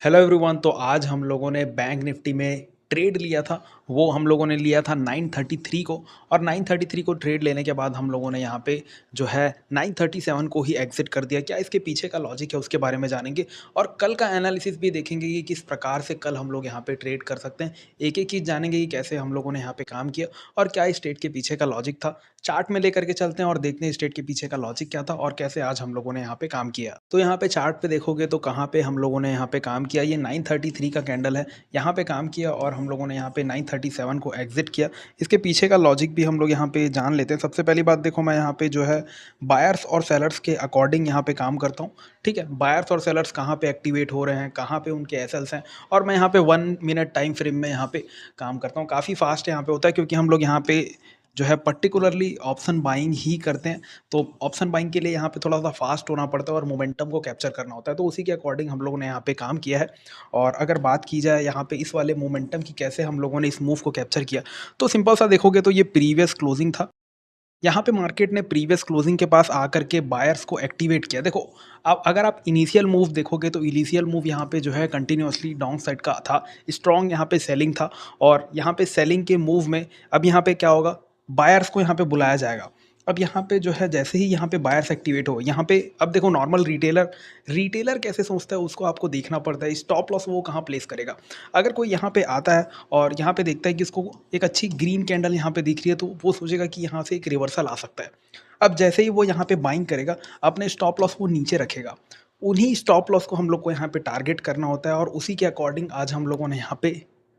Hello everyone. तो आज हम लोगों ने बैंक निफ्टी में ट्रेड लिया था। वो हम लोगों ने लिया था 933 को। और 933 को ट्रेड लेने के बाद हम लोगों ने यहाँ पे जो है 937 को ही एग्जिट कर दिया। क्या इसके पीछे का लॉजिक है उसके बारे में जानेंगे और कल का एनालिसिस भी देखेंगे कि किस प्रकार से कल हम लोग यहाँ पे ट्रेड कर सकते हैं। एक एक चीज़ जानेंगे कि कैसे हम लोगों ने यहाँ पे काम किया और क्या इस ट्रेड के पीछे का लॉजिक था। चार्ट में लेकर के चलते हैं और देखते हैं स्टेट के पीछे का लॉजिक क्या था और कैसे आज हम लोगों ने यहाँ पे काम किया। तो यहाँ पे चार्ट पे देखोगे तो कहाँ पे हम लोगों ने यहाँ पे काम किया, ये 933 का कैंडल है, यहाँ पे काम किया और हम लोगों ने यहाँ पे 937 को एग्जिट किया। इसके पीछे का लॉजिक भी हम लोग यहाँ पे जान लेते हैं। सबसे पहली बात देखो, मैं यहाँ पे जो है बायर्स और सेलर्स के अकॉर्डिंग यहाँ पे काम करता हूँ। ठीक है, बायर्स और सेलर्स कहाँ पे एक्टिवेट हो रहे हैं, कहाँ पे उनके एसएल्स हैं, और मैं यहाँ पे 1 मिनट टाइम फ्रेम में यहाँ पे काम करता हूँ। काफ़ी फास्ट यहाँ पे होता है क्योंकि हम लोग यहाँ पे जो है पर्टिकुलरली ऑप्शन बाइंग ही करते हैं। तो ऑप्शन बाइंग के लिए यहाँ पे थोड़ा-सा फास्ट होना पड़ता है और मोमेंटम को कैप्चर करना होता है। तो उसी के अकॉर्डिंग हम लोगों ने यहाँ पे काम किया है। और अगर बात की जाए यहाँ पे इस वाले मोमेंटम की, कैसे हम लोगों ने इस मूव को कैप्चर किया, तो सिंपल सा देखोगे तो ये प्रीवियस क्लोजिंग था। यहाँ पे मार्केट ने प्रीवियस क्लोजिंग के पास आकर के बायर्स को एक्टिवेट किया। देखो, अब अगर आप इनिशियल मूव देखोगे तो इनिशियल मूव यहाँ पे जो है कंटिन्यूअसली डाउन साइड का था। स्ट्रॉन्ग यहाँ पे सेलिंग था और यहाँ पे सेलिंग के मूव में अब यहाँ पे क्या होगा, बायर्स को यहाँ पे बुलाया जाएगा। अब यहाँ पे जो है जैसे ही यहाँ पे बायर्स एक्टिवेट हो, यहाँ पे अब देखो नॉर्मल रिटेलर रिटेलर कैसे सोचता है उसको आपको देखना पड़ता है। स्टॉप लॉस वो कहाँ प्लेस करेगा। अगर कोई यहाँ पे आता है और यहाँ पे देखता है कि इसको एक अच्छी ग्रीन कैंडल यहाँ पे दिख रही है, तो वो सोचेगा कि यहाँ से एक रिवर्सल आ सकता है। अब जैसे ही वो यहाँ पे बाइंग करेगा, अपने स्टॉप लॉस वो नीचे रखेगा। उन्हीं स्टॉप लॉस को हम लोग को यहाँ पे टारगेट करना होता है और उसी के अकॉर्डिंग आज हम लोगों ने यहाँ पे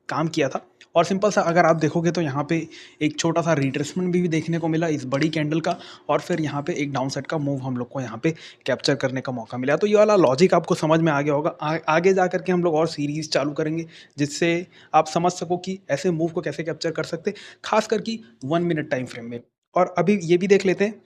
काम किया था। और सिंपल सा अगर आप देखोगे तो यहाँ पे एक छोटा सा रिट्रेसमेंट भी देखने को मिला इस बड़ी कैंडल का, और फिर यहाँ पे एक डाउन साइड का मूव हम लोग को यहाँ पे कैप्चर करने का मौका मिला। तो ये वाला लॉजिक आपको समझ में आ गया होगा। आगे जा करके हम लोग और सीरीज़ चालू करेंगे जिससे आप समझ सको कि ऐसे मूव को कैसे कैप्चर कर सकते हैं, खास करके 1 मिनट टाइम फ्रेम में। और अभी ये भी देख लेते हैं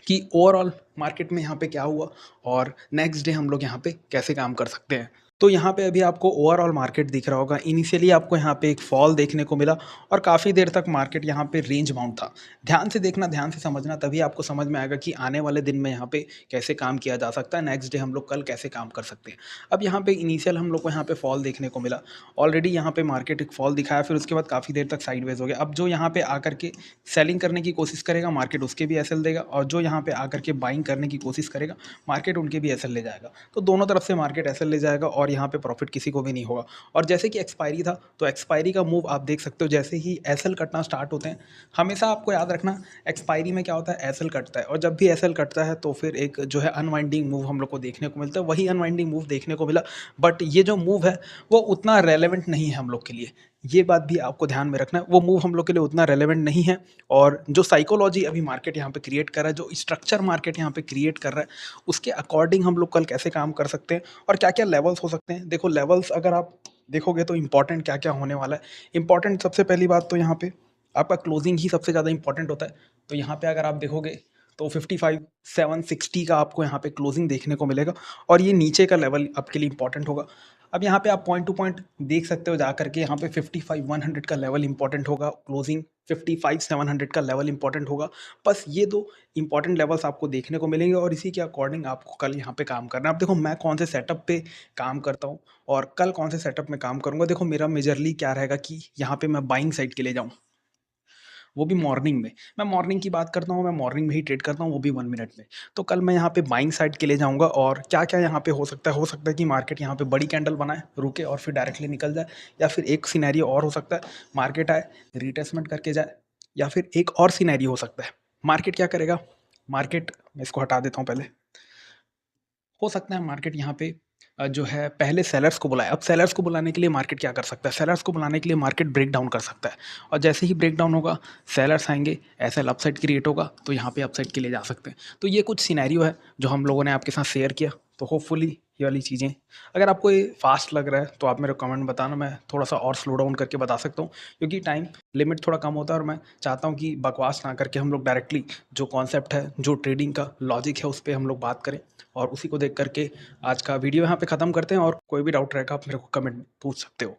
कि ओवरऑल मार्केट में यहाँ पे क्या हुआ और नेक्स्ट डे हम लोग यहाँ पे कैसे काम कर सकते हैं। तो यहाँ पे अभी आपको ओवरऑल मार्केट दिख रहा होगा। इनिशियली आपको यहाँ पे एक फॉल देखने को मिला और काफ़ी देर तक मार्केट यहाँ पे रेंज बाउंड था। ध्यान से देखना, ध्यान से समझना, तभी आपको समझ में आएगा कि आने वाले दिन में यहाँ पे कैसे काम किया जा सकता है, नेक्स्ट डे हम लोग कल कैसे काम कर सकते हैं। अब यहाँ पे इनिशियल हम लोग को यहाँ पे फॉल देखने को मिला। ऑलरेडी यहाँ पे मार्केट एक फॉल दिखाया, फिर उसके बाद काफ़ी देर तक साइडवेज हो गया। अब जो यहाँ पे आकर के सेलिंग करने की कोशिश करेगा, मार्केट उसके भी एसएल देगा, और जो यहाँ पे आकर के बाइंग करने की कोशिश करेगा, मार्केट उनके भी एसएल ले जाएगा। तो दोनों तरफ से मार्केट एसएल ले जाएगा और यहाँ पे प्रॉफिट किसी को भी नहीं होगा। और जैसे कि एक्सपायरी था, तो एक्सपायरी का मूव आप देख सकते हो। जैसे ही एसएल कटना स्टार्ट होते हैं, हमेशा आपको याद रखना एक्सपायरी में क्या होता है, एसएल कटता है, और जब भी एसएल कटता है तो फिर एक जो है अनवाइंडिंग मूव हम लोग को देखने को मिलता है। वही अनवाइंडिंग मूव देखने को मिला, बट ये जो मूव है वो उतना रेलेवेंट नहीं है हम लोग के लिए। ये बात भी आपको ध्यान में रखना है, वो मूव हम लोग के लिए उतना रेलेवेंट नहीं है। और जो साइकोलॉजी अभी मार्केट यहाँ पे क्रिएट कर रहा है, जो स्ट्रक्चर मार्केट यहाँ पे क्रिएट कर रहा है, उसके अकॉर्डिंग हम लोग कल कैसे काम कर सकते हैं और क्या क्या लेवल्स हो सकते हैं। देखो, लेवल्स अगर आप देखोगे तो इंपॉर्टेंट क्या क्या होने वाला है। इंपॉर्टेंट सबसे पहली बात तो यहाँ पे आपका क्लोजिंग ही सबसे ज़्यादा इंपॉर्टेंट होता है। तो यहाँ पे अगर आप देखोगे तो 55,760 का आपको यहाँ पे क्लोजिंग देखने को मिलेगा, और ये नीचे का लेवल आपके लिए इंपॉर्टेंट होगा। अब यहाँ पे आप पॉइंट टू पॉइंट देख सकते हो जा करके, यहाँ पे 55,100 का लेवल इंपॉर्टेंट होगा, क्लोजिंग 55,700 का लेवल इंपॉर्टेंट होगा। बस ये दो इंपॉर्टेंट लेवल्स आपको देखने को मिलेंगे और इसी के अकॉर्डिंग आपको कल यहाँ पे काम करना है। अब देखो, मैं कौन से सेटअप पे काम करता हूँ और कल कौन से सेटअप में काम करूँगा। देखो, मेरा मेजरली क्या रहेगा कि यहाँ पे मैं बाइंग साइड के लिए जाऊँ, वो भी मॉर्निंग में। मैं मॉर्निंग की बात करता हूँ, मैं मॉर्निंग में ही ट्रेड करता हूँ, वो भी 1 मिनट में। तो कल मैं यहाँ पे बाइंग साइड के लिए जाऊँगा और क्या क्या यहाँ पे हो सकता है कि मार्केट यहाँ पे बड़ी कैंडल बनाए, रुके और फिर डायरेक्टली निकल जाए, या फिर एक सिनेरियो और हो सकता है मार्केट आए, रिट्रेसमेंट करके जाए, या फिर एक और सिनेरियो हो सकता है मार्केट क्या करेगा। मार्केट, मैं इसको हटा देता हूँ पहले। हो सकता है मार्केट यहाँ पे जो है पहले सेलर्स को बुलाए। अब सेलर्स को बुलाने के लिए मार्केट क्या कर सकता है, सेलर्स को बुलाने के लिए मार्केट ब्रेक डाउन कर सकता है, और जैसे ही ब्रेक डाउन होगा, सेलर्स आएंगे, ऐसा अपसाइड क्रिएट होगा, तो यहाँ पे अपसाइड के लिए जा सकते हैं। तो ये कुछ सिनेरियो है जो हम लोगों ने आपके साथ शेयर किया। तो होपफुली ये वाली चीज़ें, अगर आपको ये फास्ट लग रहा है तो आप मेरे कमेंट बताना, मैं थोड़ा सा और स्लो डाउन करके बता सकता हूँ, क्योंकि टाइम लिमिट थोड़ा कम होता है और मैं चाहता हूँ कि बकवास ना करके हम लोग डायरेक्टली जो कॉन्सेप्ट है, जो ट्रेडिंग का लॉजिक है, उस पर हम लोग बात करें। और उसी को देख करके आज का वीडियो यहाँ पे ख़त्म करते हैं, और कोई भी डाउट रहेगा आप मेरे को कमेंट पूछ सकते हो।